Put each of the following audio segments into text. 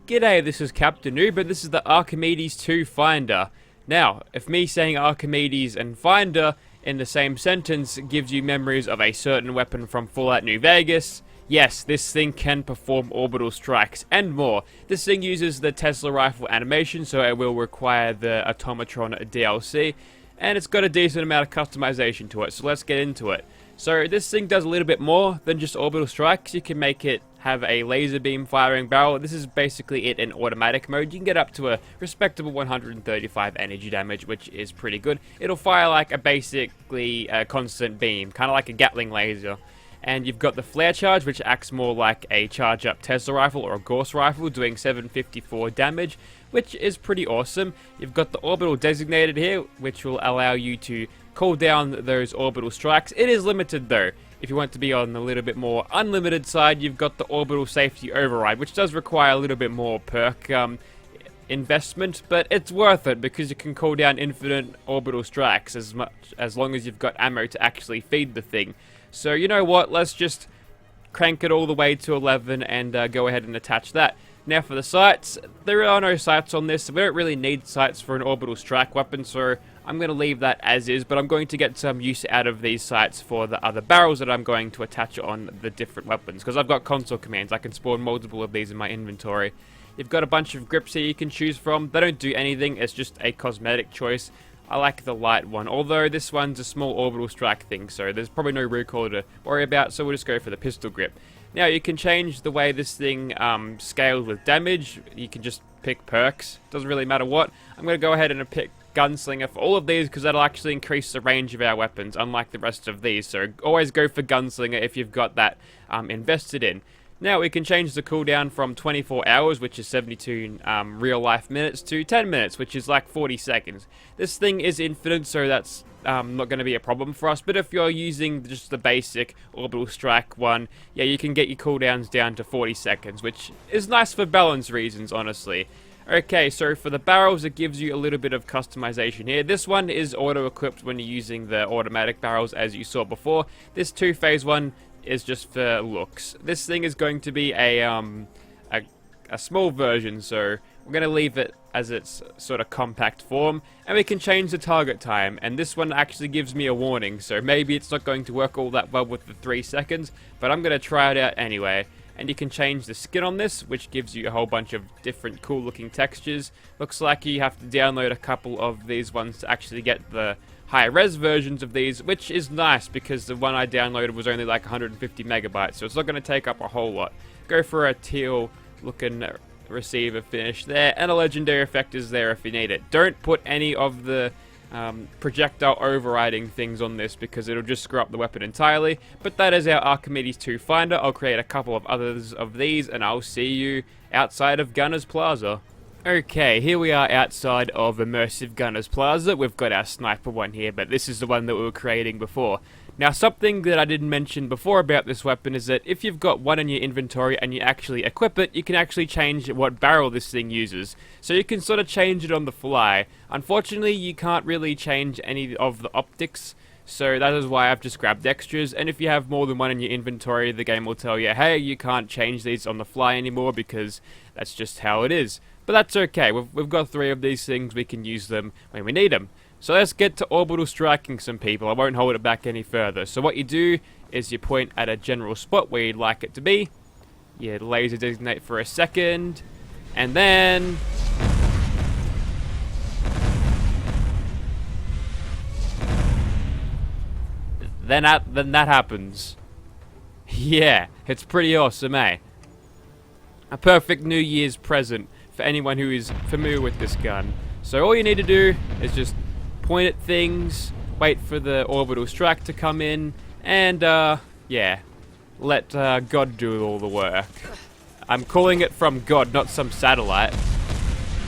G'day, this is Captainoob, and this is the Archimedes 2 Finder. Now, if me saying Archimedes and Finder in the same sentence gives you memories of a certain weapon from Fallout New Vegas, yes, this thing can perform orbital strikes and more. This thing uses the Tesla rifle animation, so it will require the Automatron DLC, and it's got a decent amount of customization to it, so let's get into it. So this thing does a little bit more than just orbital strikes. You can make it have a laser beam firing barrel. This is basically it in automatic mode. You can get up to a respectable 135 energy damage, which is pretty good. It'll fire like a basically constant beam, kind of like a Gatling laser. And you've got the flare charge, which acts more like a charge up Tesla rifle or a Gauss rifle, doing 754 damage, which is pretty awesome. You've got the orbital designated here, which will allow you to cool down those orbital strikes. It is limited though. If you want to be on a little bit more unlimited side, you've got the orbital safety override, which does require a little bit more perk investment, but it's worth it because you can cool down infinite orbital strikes as long as you've got ammo to actually feed the thing. So you know what, let's just crank it all the way to 11 and go ahead and attach that. Now for the sights, there are no sights on this. We don't really need sights for an orbital strike weapon, so I'm going to leave that as is, but I'm going to get some use out of these sights for the other barrels that I'm going to attach on the different weapons, because I've got console commands. I can spawn multiple of these in my inventory. You've got a bunch of grips here you can choose from. They don't do anything, it's just a cosmetic choice. I like the light one, although this one's a small orbital strike thing, so there's probably no recoil to worry about, so we'll just go for the pistol grip. Now you can change the way this thing scales with damage. You can just pick perks, doesn't really matter what. I'm going to go ahead and pick Gunslinger for all of these because that'll actually increase the range of our weapons, unlike the rest of these, so always go for Gunslinger if you've got that invested in. Now we can change the cooldown from 24 hours, which is 72 real life minutes, to 10 minutes, which is like 40 seconds. This thing is infinite, so that's not going to be a problem for us, but if you're using just the basic orbital strike one, yeah, you can get your cooldowns down to 40 seconds, which is nice for balance reasons, honestly. Okay, so for the barrels, it gives you a little bit of customization here. This one is auto-equipped when you're using the automatic barrels, as you saw before. This two-phase one is just for looks. This thing is going to be a small version, so we're going to leave it as its sort of compact form, and we can change the target time, and this one actually gives me a warning, so maybe it's not going to work all that well with the 3 seconds, but I'm going to try it out anyway. And you can change the skin on this, which gives you a whole bunch of different cool looking textures. Looks like you have to download a couple of these ones to actually get the high res versions of these, which is nice because the one I downloaded was only like 150 megabytes, so it's not going to take up a whole lot. Go for a teal looking receiver finish there, and a legendary effect is there if you need it. Don't put any of the projectile overriding things on this because it'll just screw up the weapon entirely. But that is our Archimedes 2 Finder. I'll create a couple of others of these and I'll see you outside of Gunners Plaza. Okay, here we are outside of Immersive Gunners Plaza. We've got our sniper one here, but this is the one that we were creating before. Now, something that I didn't mention before about this weapon is that if you've got one in your inventory and you actually equip it, you can actually change what barrel this thing uses. So you can sort of change it on the fly. Unfortunately, you can't really change any of the optics, so that is why I've just grabbed extras. And if you have more than one in your inventory, the game will tell you, hey, you can't change these on the fly anymore because that's just how it is. But that's okay, we've got 3 of these things, we can use them when we need them. So let's get to orbital striking some people. I won't hold it back any further. So what you do is you point at a general spot where you'd like it to be. You laser designate for a second. And then that happens. Yeah, it's pretty awesome, eh? A perfect New Year's present for anyone who is familiar with this gun. So all you need to do is just point at things, wait for the orbital strike to come in, and yeah, let God do all the work. I'm calling it from God, not some satellite.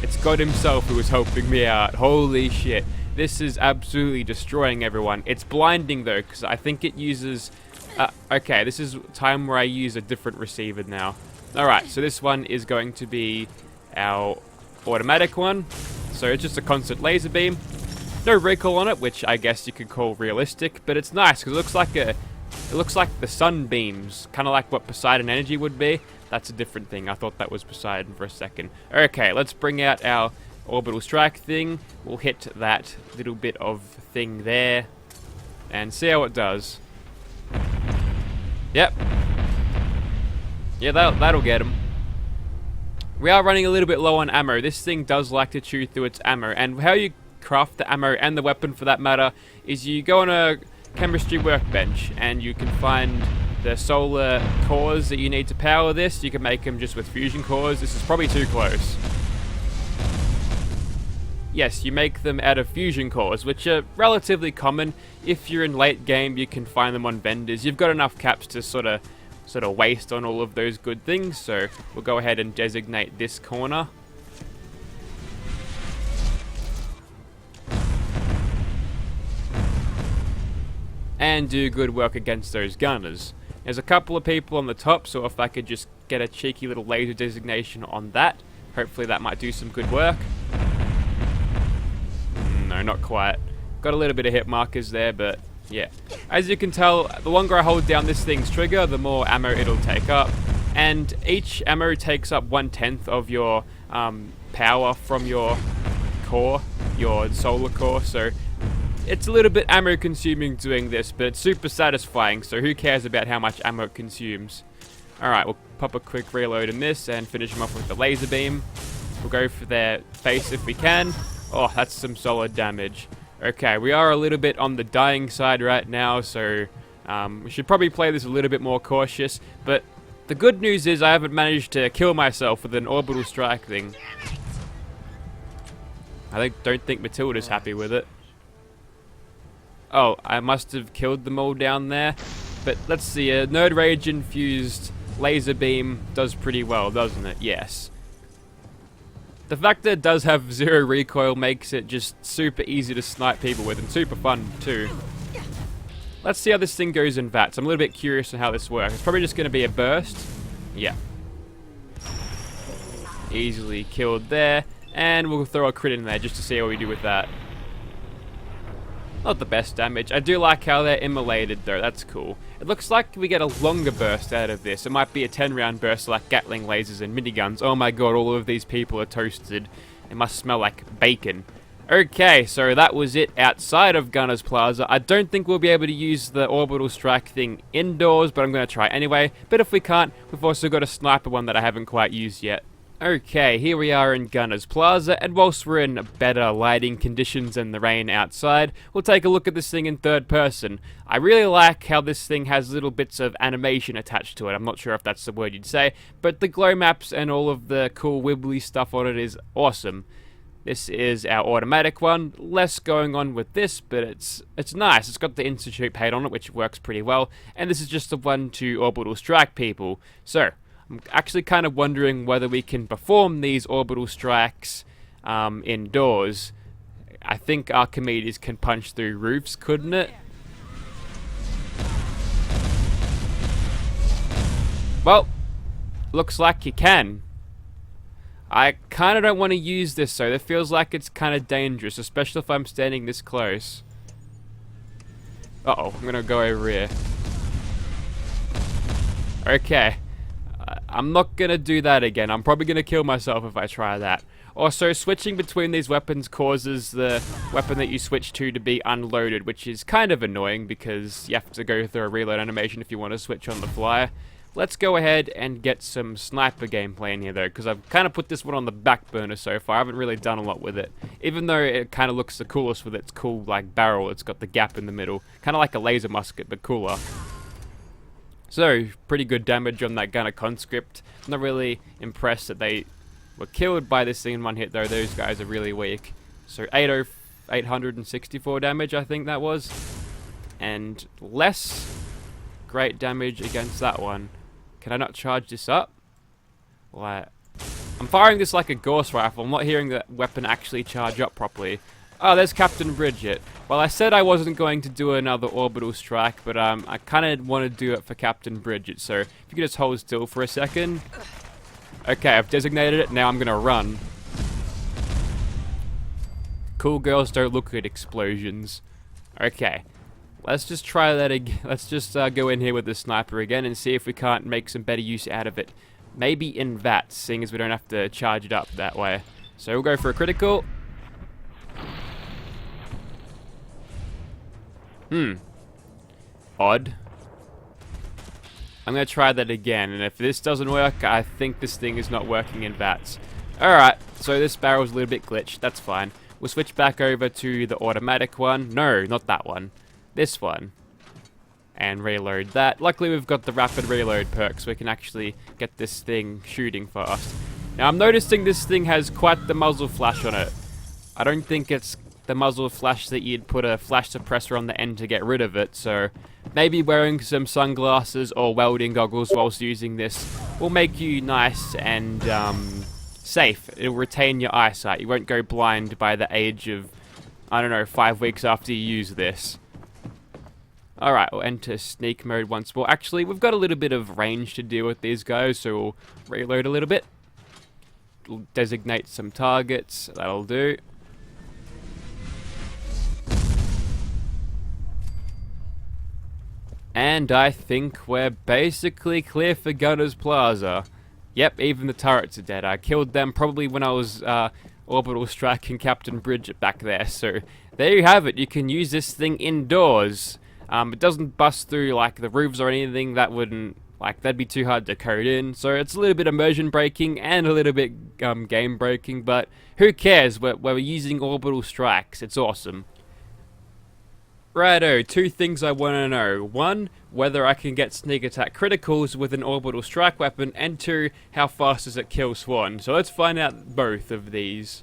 It's God himself who is helping me out. Holy shit. This is absolutely destroying everyone. It's blinding though, because I think it uses... okay, this is time where I use a different receiver now. Alright, so this one is going to be our automatic one. So it's just a constant laser beam. No recoil on it, which I guess you could call realistic, but it's nice because it looks like the sunbeams, kind of like what Poseidon Energy would be. That's a different thing. I thought that was Poseidon for a second. Okay, let's bring out our orbital strike thing. We'll hit that little bit of thing there and see how it does. Yep. Yeah, that'll get him. We are running a little bit low on ammo. This thing does like to chew through its ammo, and how you craft the ammo and the weapon for that matter is you go on a chemistry workbench and you can find the solar cores that you need to power this. You can make them just with fusion cores. This is probably too close. Yes, you make them out of fusion cores, which are relatively common. If you're in late game, you can find them on vendors. You've got enough caps to sort of waste on all of those good things, so we'll go ahead and designate this corner. And do good work against those gunners. There's a couple of people on the top, so if I could just get a cheeky little laser designation on that, hopefully that might do some good work. No, not quite. Got a little bit of hit markers there, but yeah. As you can tell, the longer I hold down this thing's trigger, the more ammo it'll take up. And each ammo takes up 1/10 of your power from your core, your solar core, so it's a little bit ammo consuming doing this, but it's super satisfying, so who cares about how much ammo it consumes. Alright, we'll pop a quick reload in this and finish them off with the laser beam. We'll go for their face if we can. Oh, that's some solid damage. Okay, we are a little bit on the dying side right now, so we should probably play this a little bit more cautious, but the good news is I haven't managed to kill myself with an orbital strike thing. I don't think Matilda's happy with it. Oh, I must have killed them all down there. But let's see, a Nerd Rage infused laser beam does pretty well, doesn't it? Yes. The fact that it does have 0 recoil makes it just super easy to snipe people with, and super fun too. Let's see how this thing goes in VATS. I'm a little bit curious on how this works. It's probably just going to be a burst. Yeah. Easily killed there. And we'll throw a crit in there just to see how we do with that. Not the best damage. I do like how they're immolated though, that's cool. It looks like we get a longer burst out of this. It might be a 10-round burst like Gatling lasers and miniguns. Oh my god, all of these people are toasted. It must smell like bacon. Okay, so that was it outside of Gunner's Plaza. I don't think we'll be able to use the orbital strike thing indoors, but I'm going to try anyway. But if we can't, we've also got a sniper one that I haven't quite used yet. Okay, here we are in Gunner's Plaza, and whilst we're in better lighting conditions than the rain outside, we'll take a look at this thing in third person. I really like how this thing has little bits of animation attached to it. I'm not sure if that's the word you'd say, but the glow maps and all of the cool wibbly stuff on it is awesome. This is our automatic one. Less going on with this, but it's nice. It's got the Institute paint on it, which works pretty well, and this is just the one to orbital strike people. So I'm actually kind of wondering whether we can perform these orbital strikes indoors. I think Archimedes can punch through roofs, couldn't it? Well, looks like you can. I kind of don't want to use this though. It feels like it's kind of dangerous, especially if I'm standing this close. Uh-oh, I'm going to go over here. Okay. I'm not going to do that again. I'm probably going to kill myself if I try that. Also, switching between these weapons causes the weapon that you switch to be unloaded, which is kind of annoying because you have to go through a reload animation if you want to switch on the fly. Let's go ahead and get some sniper gameplay in here though, because I've kind of put this one on the back burner so far. I haven't really done a lot with it. Even though it kind of looks the coolest with its cool like barrel, it's got the gap in the middle. Kind of like a laser musket, but cooler. So, pretty good damage on that Gunner conscript. I'm not really impressed that they were killed by this thing in one hit though. Those guys are really weak. So 864 damage I think that was. And less great damage against that one. Can I not charge this up? Like, I'm firing this like a Gauss rifle. I'm not hearing the weapon actually charge up properly. Oh, there's Captain Bridget. Well, I said I wasn't going to do another orbital strike, but I kind of want to do it for Captain Bridget. So, if you could just hold still for a second. Okay, I've designated it. Now I'm going to run. Cool girls don't look at explosions. Okay. Let's just try that again. Let's just go in here with the sniper again and see if we can't make some better use out of it. Maybe in VATS, seeing as we don't have to charge it up that way. So we'll go for a critical. Odd. I'm going to try that again, and if this doesn't work, I think this thing is not working in VATS. Alright, so this barrel's a little bit glitched, that's fine. We'll switch back over to the automatic one. No, not that one. This one. And reload that. Luckily we've got the rapid reload perk, so we can actually get this thing shooting fast. Now I'm noticing this thing has quite the muzzle flash on it. I don't think it's the muzzle flash that you'd put a flash suppressor on the end to get rid of it, so maybe wearing some sunglasses or welding goggles whilst using this will make you nice and safe. It'll retain your eyesight. You won't go blind by the age of, I don't know, 5 weeks after you use this. Alright, we'll enter sneak mode once more. Actually, we've got a little bit of range to deal with these guys, so we'll reload a little bit. We'll designate some targets. That'll do. And I think we're basically clear for Gunner's Plaza. Yep, even the turrets are dead. I killed them probably when I was orbital striking Captain Bridget back there. So there you have it. You can use this thing indoors. It doesn't bust through like the roofs or anything. That wouldn't, like, that'd be too hard to code in. So it's a little bit immersion breaking and a little bit game breaking. But who cares? We're using orbital strikes. It's awesome. Righto, 2 things I want to know. 1, whether I can get sneak attack criticals with an orbital strike weapon, and 2, how fast does it kill Swan? So let's find out both of these.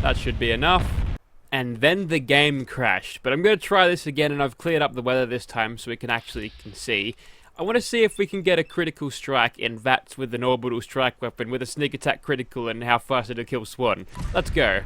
That should be enough. And then the game crashed, but I'm going to try this again, and I've cleared up the weather this time so we can actually see. I want to see if we can get a critical strike in VATS with an orbital strike weapon with a sneak attack critical and how fast it'll kill Swan. Let's go.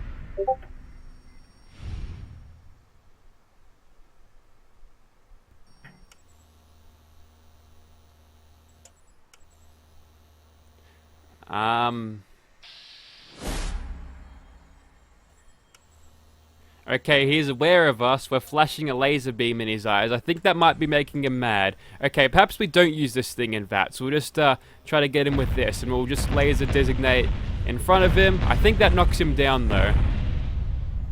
Okay, he's aware of us. We're flashing a laser beam in his eyes. I think that might be making him mad. Okay, perhaps we don't use this thing in VATS. We'll just try to get him with this, and we'll just laser designate in front of him. I think that knocks him down, though.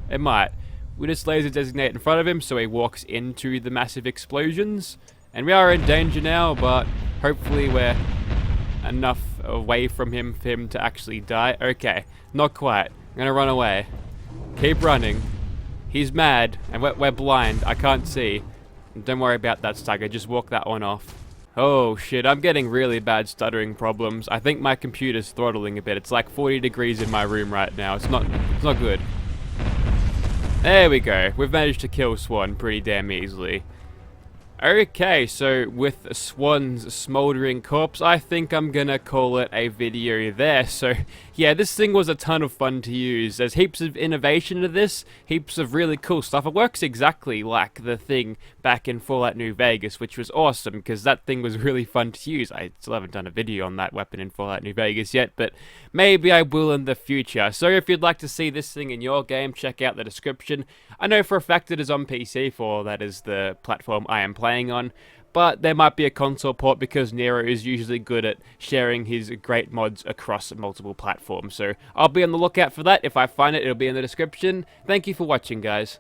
It might. We'll just laser designate in front of him so he walks into the massive explosions. And we are in danger now, but hopefully we're enough away from him for him to actually die. Okay, not quite. I'm gonna run away. Keep running. He's mad, and we're blind. I can't see. Don't worry about that stagger. Just walk that one off. Oh, shit. I'm getting really bad stuttering problems. I think my computer's throttling a bit. It's like 40 degrees in my room right now. It's not good. There we go. We've managed to kill Swan pretty damn easily. Okay, so with Swan's smoldering corpse, I think I'm gonna call it a video there. So yeah, this thing was a ton of fun to use. There's heaps of innovation to this, heaps of really cool stuff. It works exactly like the thing back in Fallout New Vegas, which was awesome because that thing was really fun to use. I still haven't done a video on that weapon in Fallout New Vegas yet, but maybe I will in the future. So if you'd like to see this thing in your game, check out the description. I know for a fact it is on PC, for that is the platform I am playing on, but there might be a console port because Nero is usually good at sharing his great mods across multiple platforms. So I'll be on the lookout for that. If I find it, it'll be in the description. Thank you for watching, guys.